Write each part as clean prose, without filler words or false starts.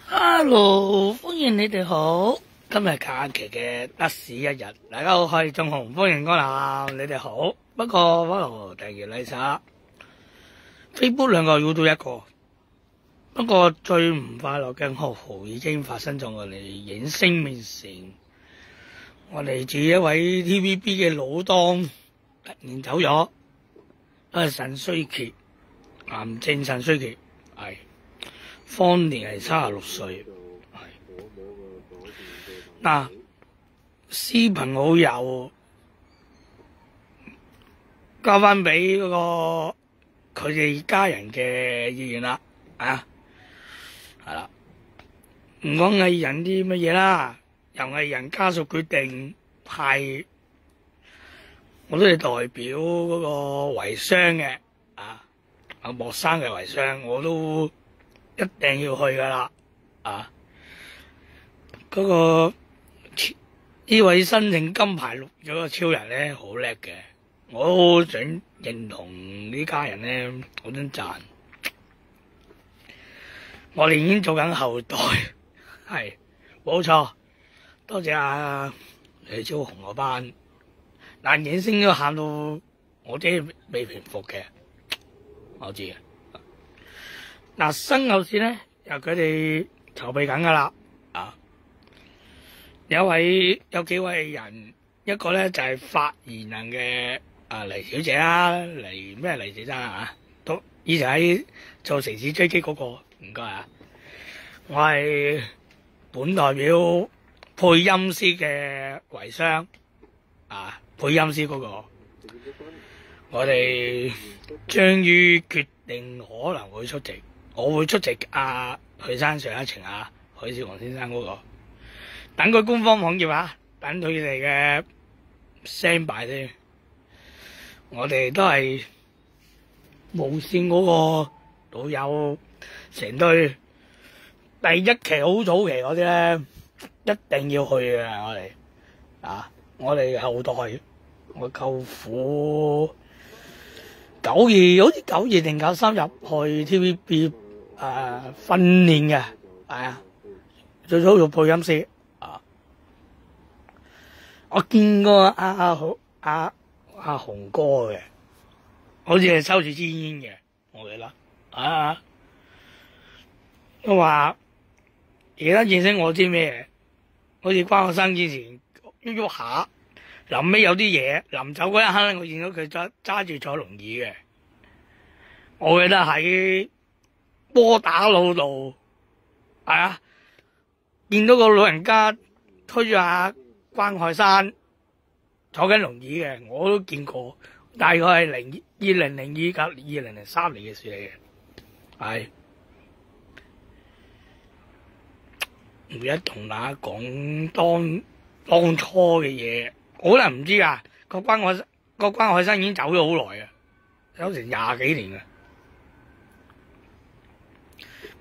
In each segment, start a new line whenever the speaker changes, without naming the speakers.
Hello，歡迎你哋好。今日假期嘅得屎一日，大家好，我係仲紅，歡迎光臨。你哋好。不過 follow 訂閱禮莎 Facebook 兩個 YouTube 一個。不過最唔快樂嘅號已經發生咗我哋影星面前，我哋自一位 TVB 嘅老當突然走咗，腎衰竭，癌症腎衰竭，係。方年係36歲，嗱，視頻好友交翻俾嗰個佢哋家人嘅意願啦，係啦，唔講藝人啲乜嘢啦，由藝人家屬決定派，我都係代表嗰個遺孀嘅，阿莫生嘅遺孀，我都一定要去噶啦，嗰個呢位申請金牌錄咗個超人咧，好叻嘅，我都想認同呢家人咧，好想讚。我哋已經做緊後代，係冇錯，多謝阿李超雄嗰班，但影星都喊到我啲未平復嘅，我知嘅。嗱，身後事咧，由佢哋籌備緊噶啦，有幾位人，一個咧就係發言人嘅黎小姐啦，黎小姐都以前喺做城市追擊嗰個，唔該啊，我係本代表配音師嘅遺孀，配音師嗰個，我哋將於決定可能會出席。我會出席許生上一程許少雄先生嗰個，等佢官方網頁等佢哋嘅聲擺先。我哋都係無線嗰個老友，成隊第一期好早期嗰啲咧，一定要去嘅。我哋後代，我舅父92好似92定93入去 TVB。訓練嘅，最早做配音師，我見過阿雄哥嘅，好似係抽住支煙嘅，我記得，都話而家認識我知咩，好似關學生之前喐下，臨尾有啲嘢，臨走嗰一刻我見到佢揸住坐輪椅嘅，我記得喺波打路度，見到個老人家推住下關海山坐緊輪椅嘅，我都見過，大概係2002及2003年嘅事嚟嘅，唔記得同大家講當初嘅嘢，可能唔知啊，個關海山已經走咗好耐啊，有成20幾年啊。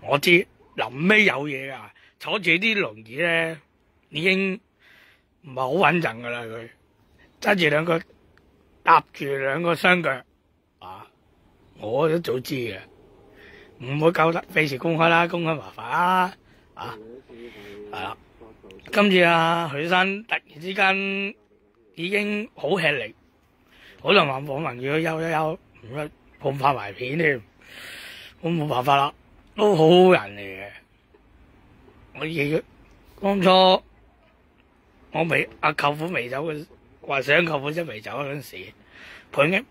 我知臨尾有嘢噶，坐住啲輪椅咧，已經唔係好穩陣噶啦。佢揸住兩個搭住兩個雙腳，我都早知嘅，唔會夠得費事公開啦，公開麻煩啦，係啦。今次許生突然之間已經好吃力，可能話訪問要休，唔得碰拍埋片添，我冇辦法啦。都好好人嚟嘅，我亦當初我舅父未走嘅，話想舅父真未走嗰陣時，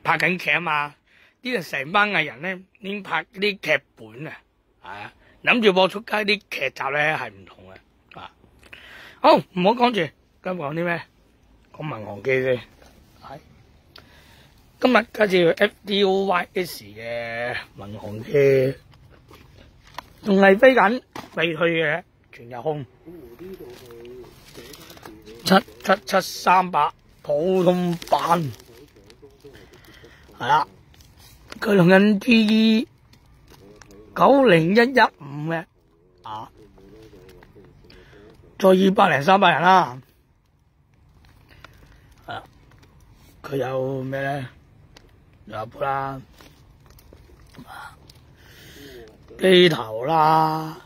拍緊劇啊嘛，啲人成班藝人咧已經拍啲劇本諗住播出街啲劇集咧係唔同嘅，好唔好講住，今日講啲咩？講民航機先，今日介紹 FDOYS 嘅民航機。仲係飛緊未退嘅全日空777-300普通版，係啦，佢用緊 TE 90115嘅，再200零300人啦，佢有咩咧？有杯啦。機頭啦，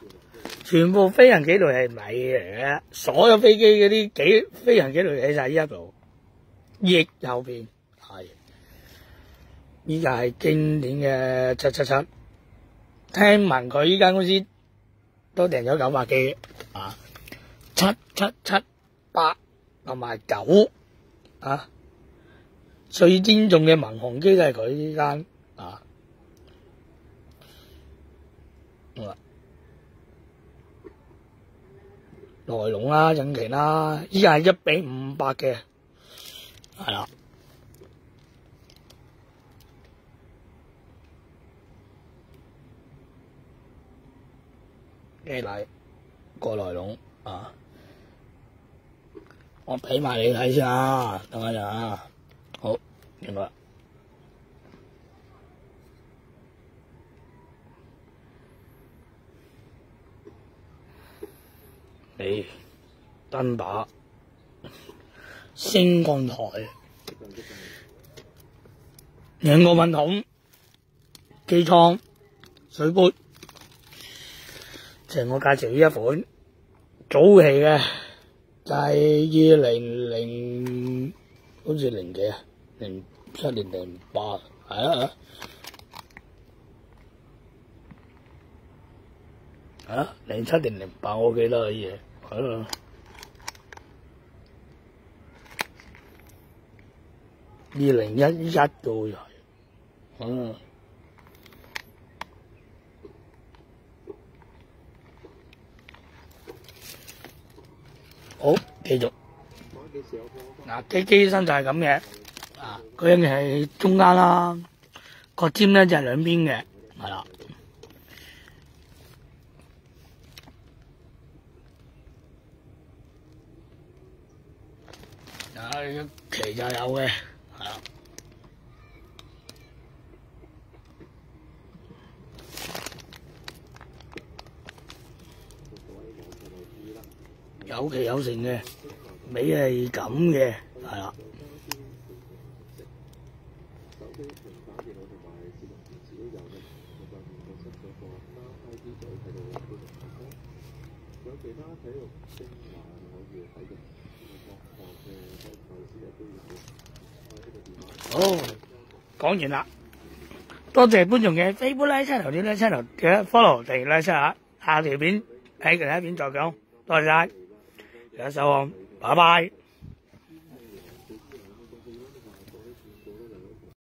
全部飛行紀錄係咪嚟嘅？所有飛機嗰啲飛行紀錄喺晒呢一度，翼後邊係，依家係經典嘅777。聽聞佢依間公司都訂咗900機啊，777、8同埋9啊，最尊重嘅民航機都係佢呢間啊。內籠啦、引擎啦，依家係1:500嘅，係啦。機禮個內籠啊，我俾埋你睇先啊，等一陣啊，好，見到啦。燈把、升降台、2個運筒、機艙、水杯，就係我介紹呢一款早期嘅，就係2000，好似零幾啊，07年08，係啊，07年08我記得啲嘢，係啊。2011度又係，好，繼續。嗱，機身就係咁嘅，啊，佢係中間啦，個尖咧就係兩邊嘅，係啦。旗就有嘅，係啦。有旗有成嘅，尾係咁嘅，係啦。好，講完啦，多謝觀眾嘅Facebook like channel、點 like channel 記得 follow 訂閱 like 下，下條片喺其他片再講，多謝晒，有手望，拜拜。